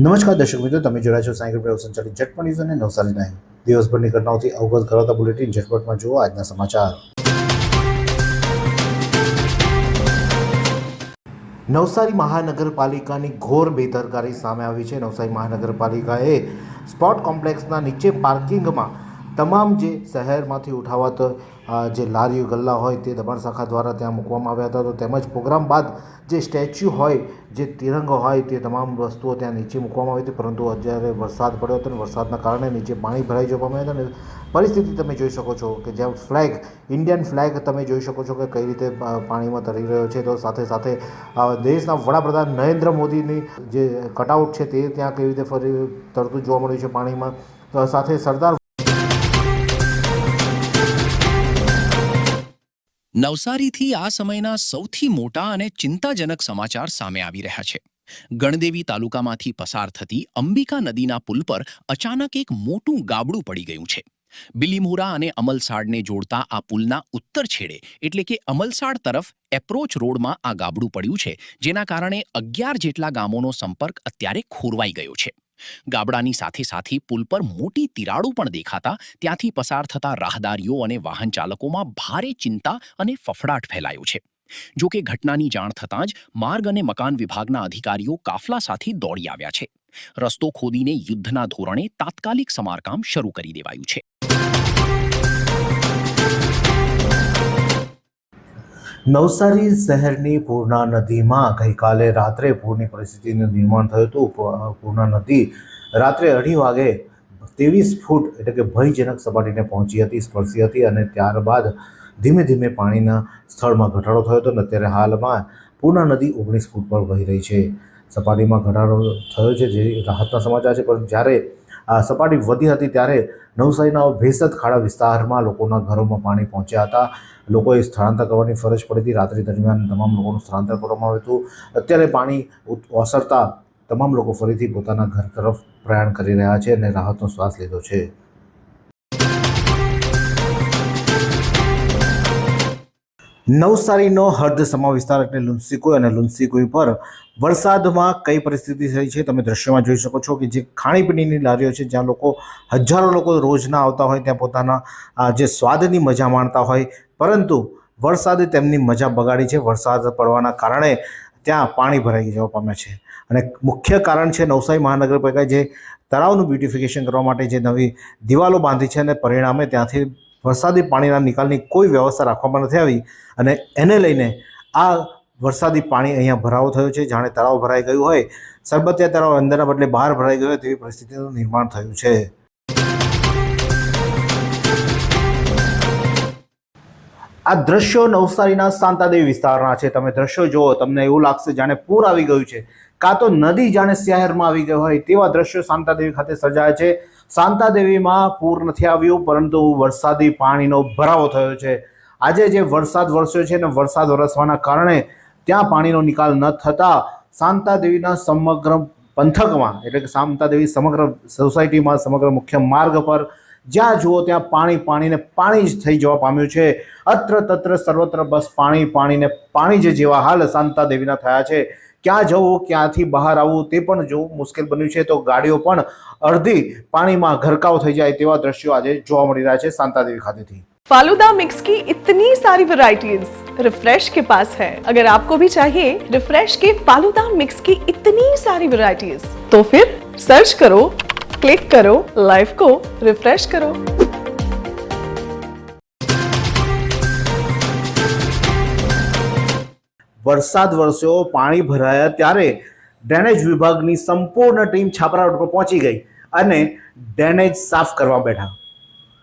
નમસ્કાર દર્શક મિત્રો, તમે જોડ્યા છો સાયકલ પ્રેસ સંચાલિત ઝટપટ ન્યૂઝ અને નવસારી ટાઈમ। દિવસભરની ઘટનાઓથી અવગત કરાવતા બુલેટિન ઝટપટમાં જુઓ આજના સમાચાર। નવસારી મહાનગરપાલિકાની ઘોર બેદરકારી સામે આવી છે। નવસારી મહાનગરપાલિકાએ સ્પોર્ટ કોમ્પ્લેક્સના નીચે પાર્કિંગમાં તમામ જે શહેરમાંથી ઉઠાવત જે લારીઓ ગલ્લા હોય તે દબાણ શાખા દ્વારા ત્યાં મૂકવામાં આવ્યા હતા। તો તેમજ પ્રોગ્રામ બાદ જે સ્ટેચ્યુ હોય, જે તિરંગો હોય, તે તમામ વસ્તુઓ ત્યાં નીચે મૂકવામાં આવી હતી। પરંતુ જ્યારે વરસાદ પડ્યો હતો અને વરસાદના કારણે નીચે પાણી ભરાઈ જવા પામ્યા હતા અને પરિસ્થિતિ તમે જોઈ શકો છો કે જ્યાં ફ્લેગ, ઇન્ડિયન ફ્લેગ તમે જોઈ શકો છો કે કઈ રીતે પાણીમાં તરી રહ્યો છે। તો સાથે સાથે દેશના વડાપ્રધાન નરેન્દ્ર મોદીની જે કટઆઉટ છે તે ત્યાં કેવી રીતે ફરી તરતું જોવા મળ્યું છે પાણીમાં। તો સાથે સરદાર નવસારીથી આ સમયના સૌથી મોટા અને ચિંતાજનક સમાચાર સામે આવી રહ્યા છે। ગણદેવી તાલુકામાંથી પસાર થતી અંબિકા નદીના પુલ પર અચાનક એક મોટું ગાબડું પડી ગયું છે। બિલીમોરા અને અમલસાડને જોડતા આ પુલના ઉત્તર છેડે એટલે કે અમલસાડ તરફ એપ્રોચ રોડમાં આ ગાબડું પડ્યું છે, જેના કારણે 11 જેટલા ગામોનો સંપર્ક અત્યારે ખોરવાઈ ગયો છે। ગાબડાની સાથે સાથે પુલ પર મોટી તિરાડો પણ દેખાતા ત્યાંથી પસાર થતા રાહદારીઓ અને વાહન ચાલકોમાં ભારે ચિંતા અને ફફડાટ ફેલાયો છે। જો કે ઘટનાની જાણ થતાં જ માર્ગ અને મકાન વિભાગના અધિકારીઓ કાફલા સાથે દોડી આવ્યા છે। રસ્તો ખોદીને યુદ્ધના ધોરણે તાત્કાલિક સમારકામ શરૂ કરી દેવાયું છે। નવસારી શહેરની પૂર્ણા નદીમાં ગઈકાલે રાત્રે પૂરની પરિસ્થિતિનું નિર્માણ થયું હતું। પૂર્ણા નદી રાત્રે 2:30 વાગે 23 ફૂટ એટલે કે ભયજનક સપાટીને પહોંચી હતી, સ્પર્શી હતી અને ત્યારબાદ ધીમે ધીમે પાણીના સ્થળમાં ઘટાડો થયો હતો અને અત્યારે હાલમાં પૂર્ણા નદી 19 ફૂટ પર વહી રહી છે। સપાટીમાં ઘટાડો થયો છે જે રાહતના સમાચાર છે, પરંતુ જ્યારે આ સપાટી વધી હતી ત્યારે નવસારીના ભેસત ખાડા વિસ્તારમાં લોકોના ઘરોમાં પાણી પહોંચ્યા હતા। લોકોએ સ્થળાંતર કરવાની ફરજ પડી હતી। રાત્રિ દરમિયાન તમામ લોકોનું સ્થળાંતર કરવામાં આવ્યું હતું। અત્યારે પાણી ઓસરતા તમામ લોકો ફરીથી પોતાના ઘર તરફ પ્રયાણ કરી રહ્યા છે અને રાહતનો શ્વાસ લીધો છે। નવસારીનો હર્દસમા વિસ્તાર એટલે લુન્સીકુઈ અને લુન્સીકુઈ પર વરસાદમાં કઈ પરિસ્થિતિ થઈ છે તમે દ્રશ્યમાં જોઈ શકો છો કે જે ખાણીપીણીની લારીઓ છે, જ્યાં લોકો હજારો લોકો રોજના આવતા હોય, ત્યાં પોતાના જે સ્વાદની મજા માણતા હોય, પરંતુ વરસાદે તેમની મજા બગાડી છે। વરસાદ પડવાના કારણે ત્યાં પાણી ભરાઈ જવા પામ્યા છે અને મુખ્ય કારણ છે નવસારી મહાનગરપાલિકાએ જે તળાવનું બ્યુટિફિકેશન કરવા માટે જે નવી દિવાલો બાંધી છે અને પરિણામે ત્યાંથી વરસાદી પાણીના નિકાલની કોઈ વ્યવસ્થા રાખવામાં નથી આવી અને એને લઈને આ વરસાદી પાણી અહીંયા ભરાવો થયો છે। જાણે તળાવ ભરાઈ ગયું હોય, સરબતિયા તળાવ અંદરના બદલે બહાર ભરાઈ ગયું હોય તેવી પરિસ્થિતિનું નિર્માણ થયું છે। આ દ્રશ્યો નવસારીના શાંતાદેવી વિસ્તારના છે। તમે દ્રશ્યો જુઓ, તમને એવું લાગશે જાણે પૂર આવી ગયું છે, કાં તો નદી જાણે શહેરમાં આવી ગઈ હોય તેવા દ્રશ્યો શાંતાદેવી ખાતે સર્જાયા છે। શાંતાદેવીમાં પૂર નથી આવ્યું, પરંતુ વરસાદી પાણીનો ભરાવો થયો છે। આજે જે વરસાદ વરસ્યો છે ને વરસાદ વરસવાના કારણે ત્યાં પાણીનો નિકાલ ન થતાં શાંતાદેવીના સમગ્ર પંથકમાં એટલે કે શાંતાદેવી સમગ્ર સોસાયટીમાં, સમગ્ર મુખ્ય માર્ગ પર જ્યાં જુઓ ત્યાં પાણી જ થઈ જવા પામ્યું છે। અત્ર તત્ર સર્વત્ર બસ પાણી ને પાણી જેવા હાલ શાંતાદેવીના થયા છે। ક્યાં જવું, ક્યાંથી બહાર આવવું તે પણ જોવું મુશ્કેલ બન્યું છે। તો ગાડીઓ પણ અડધી પાણીમાં ગરકાવ થઈ જાય તેવા દ્રશ્યો આજે જોવા મળી રહ્યા છે શાંતાદેવી ખાતેથી। फालूदा मिक्स की इतनी सारी वैरायटीज रिफ्रेश के पास है। अगर आपको भी चाहिए रिफ्रेश के फालूदा मिक्स की इतनी सारी वैरायटीज, तो फिर सर्च करो, क्लिक करो, लाइफ को रिफ्रेश करो। વરસાદ વરસ્યો, પાણી ભરાયા ત્યારે ડ્રેનેજ વિભાગની સંપૂર્ણ ટીમ છાપરા રોડ પર પહોંચી ગઈ અને ડ્રેનેજ સાફ કરવા બેઠા।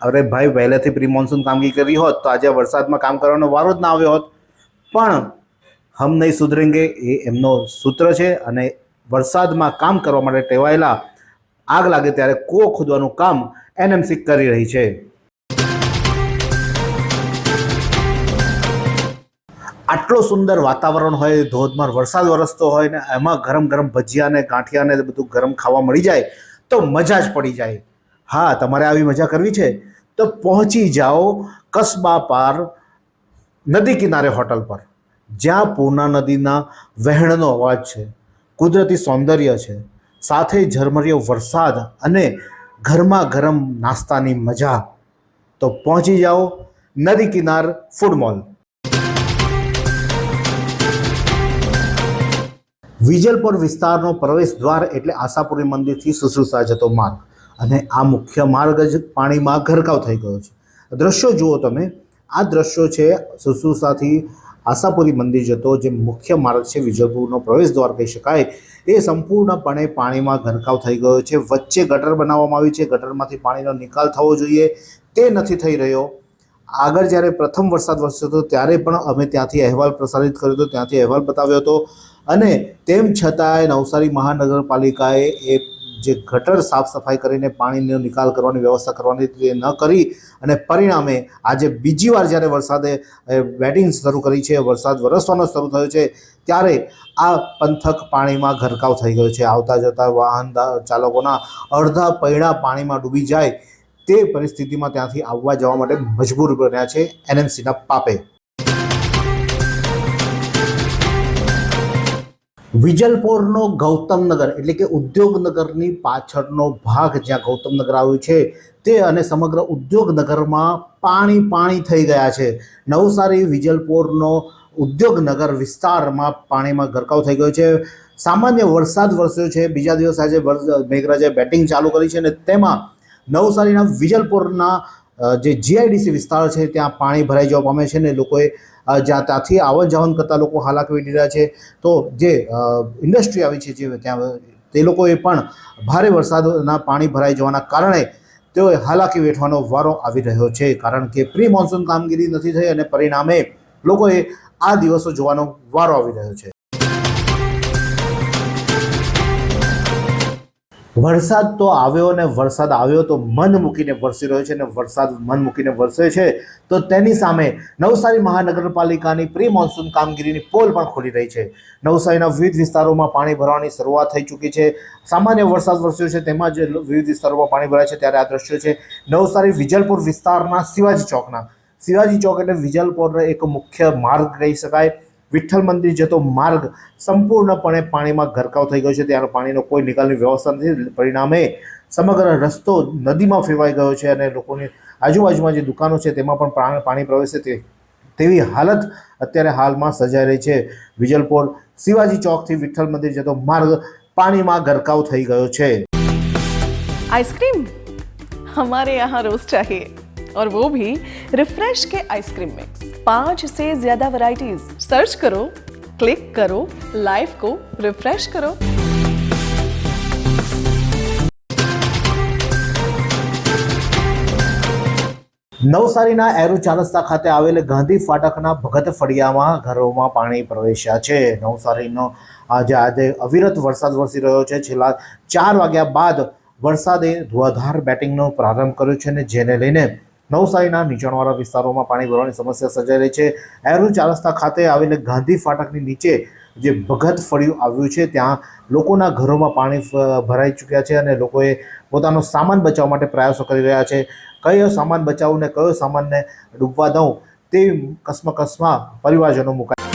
અરે ભાઈ, પહેલેથી પ્રી મોન્સૂન કામગીરી કરી હોત તો આજે વરસાદમાં કામ કરવાનો વારો જ ના આવ્યો હોત, પણ હમ નહીં સુધરેંગે એ એમનો સૂત્ર છે અને વરસાદમાં કામ કરવા માટે ટેવાયેલા આગ લાગે ત્યારે કૂવો ખોદવાનું કામ એનએમસી કરી રહી છે। આટલો સુંદર વાતાવરણ હોય, ધોધમાર વરસાદ વરસતો હોય ને એમાં ગરમ ગરમ ભજીયા ને ગાંઠિયા ને બધું ગરમ ખાવા મળી જાય તો મજા જ પડી જાય। હા, તમારે આવી મજા કરવી છે તો પહોંચી જાઓ કસ્બા પાર નદી કિનારે હોટલ પર, જ્યાં પૂર્ણા નદીના વહેણનો અવાજ છે, કુદરતી સૌંદર્ય છે, સાથે ઝરમરિયો વરસાદ અને ગરમા ગરમ નાસ્તાની મજા, તો પહોંચી જાઓ નદી કિનાર ફૂડ મોલ. વિજલપોર વિસ્તારનો પ્રવેશ દ્વાર એટલે આશાપુરી મંદિરથી સુશ્રુષા જતો માર્ગ, અને આ મુખ્ય માર્ગ જ પાણીમાં ગરકાવ થઈ ગયો છે. દ્રશ્યો જુઓ તમે, આ દ્રશ્યો છે સુશ્રુષાથી આશાપુરી મંદિર જતો જે મુખ્ય માર્ગ છે, વિજલપુરનો પ્રવેશ દ્વાર કહી શકાય, એ સંપૂર્ણપણે પાણીમાં ગરકાવ થઈ ગયો છે. વચ્ચે ગટર બનાવવામાં આવી છે, ગટરમાંથી પાણીનો નિકાલ થવો જોઈએ તે નથી થઈ રહ્યો. આગળ જ્યારે પ્રથમ વરસાદ વરસ્યો હતો ત્યારે પણ અમે ત્યાંથી અહેવાલ પ્રસારિત કર્યો હતો, ત્યાંથી અહેવાલ બતાવ્યો હતો, અને તેમ છતાંય નવસારી મહાનગરપાલિકાએ એ જે ગટર સાફ સફાઈ કરીને પાણીનો નિકાલ કરવાની વ્યવસ્થા કરવાની તે ન કરી, અને પરિણામે આજે બીજી વાર જ્યારે વરસાદે બેટિંગ શરૂ કરી છે, વરસાદ વરસવાનો શરૂ થયો છે, ત્યારે આ પંથક પાણીમાં ગરકાવ થઈ ગયો છે. આવતા જતા વાહન ચાલકોના અડધા પૈડા પાણીમાં ડૂબી જાય તે પરિસ્થિતિમાં ત્યાંથી આવવા જવા માટે મજબૂર બન્યા છે એનએમસીના પાપે. વિજલપોરનો ગૌતમનગર એટલે કે ઉદ્યોગનગરની પાછળનો ભાગ જ્યાં ગૌતમનગર આવ્યું છે તે અને સમગ્ર ઉદ્યોગનગરમાં પાણી થઈ ગયા છે. નવસારી વિજલપોરનો ઉદ્યોગનગર વિસ્તારમાં પાણીમાં ગરકાવ થઈ ગયો છે. સામાન્ય વરસાદ વરસ્યો છે, બીજા દિવસ આજે મેઘરાજાએ બેટિંગ ચાલુ કરી છે, અને તેમાં નવસારીના વિજલપોરના જે જીઆઈડીસી વિસ્તાર છે ત્યાં પાણી ભરાઈ જવા પામે છે, ને લોકોએ જ્યાં ત્યાંથી આવન જાવન કરતા લોકો હાલાકી વેઠી રહ્યા છે. તો જે ઇન્ડસ્ટ્રી આવી છે જે ત્યાં તે લોકોએ પણ ભારે વરસાદના પાણી ભરાઈ જવાના કારણે તેઓએ હાલાકી વેઠવાનો વારો આવી રહ્યો છે, કારણ કે પ્રી મોન્સૂન કામગીરી નથી થઈ, અને પરિણામે લોકોએ આ દિવસો જોવાનો વારો આવી રહ્યો છે. વરસાદ તો આવ્યો, ને વરસાદ આવ્યો તો મન મૂકીને વરસી રહ્યો છે, અને વરસાદ મન મૂકીને વરસે છે તો તેની સામે નવસારી મહાનગરપાલિકાની પ્રી મોન્સૂન કામગીરીની પોલ પણ ખોલી રહી છે. નવસારીના વિવિધ વિસ્તારોમાં પાણી ભરવાની શરૂઆત થઈ ચૂકી છે. સામાન્ય વરસાદ વરસ્યો છે તેમાં જ વિવિધ વિસ્તારોમાં પાણી ભરાય છે, ત્યારે આ દ્રશ્યો છે નવસારી વિજલપુર વિસ્તારના શિવાજી ચોકના. શિવાજી ચોક એટલે વિજલપોરનો એક મુખ્ય માર્ગ કહી શકાય. વિઠ્ઠલ મંદિર જતો માર્ગ સંપૂર્ણપણે પાણીમાં ગરકાવ થઈ ગયો છે, ત્યારે પાણીનો કોઈ નિકાલની વ્યવસ્થા નથી. પરિણામે સમગ્ર રસ્તો નદીમાં ફેરવાઈ ગયો છે, અને લોકોની આજુબાજુમાં જે દુકાનો છે તેમાં પણ પાણી પ્રવેશે તેવી હાલત અત્યારે હાલમાં સર્જાઈ રહી છે. વિજલપોર શિવાજી ચોકથી વિઠ્ઠલ મંદિર જતો માર્ગ પાણીમાં ગરકાવ થઈ ગયો છે. आइसक्रीम हमारे यहाँ रोज चाहिए, और वो भी रिफ्रेश के आइसक्रीम मिक्स. 5 से ज्यादा वैरायटीज. सर्च करो, क्लिक करो, लाइफ को रिफ्रेश करो. નવસારીના એરુ 4 રસ્તા ખાતે આવેલ ગાંધી ફાટકના ભગત ફળિયામાં ઘરોમાં પાણી પ્રવેશ્યા છે. નવસારીનો આજે અવિરત વરસાદ વરસી રહ્યો છે. છેલ્લા 4 વાગ્યા બાદ વરસાદે ધોધમાર બેટિંગનો પ્રારંભ કર્યો છે, અને જેને લઈને નવસારીના નીચાણવાળા વિસ્તારોમાં પાણી ભરવાની સમસ્યા સર્જાઈ રહી છે. એરુ 4 રસ્તા ખાતે આવેલ ગાંધી ફાટકની નીચે જે ભગત ફળિયું આવ્યું છે ત્યાં લોકોના ઘરોમાં પાણી ભરાઈ ચૂક્યા છે, અને લોકોએ પોતાનો સામાન બચાવવા માટે પ્રયાસો કરી રહ્યા છે. કયો સામાન બચાવું ને કયો સામાનને ડૂબવા દઉં તે કસમકસમાં પરિવારજનો મુકાય.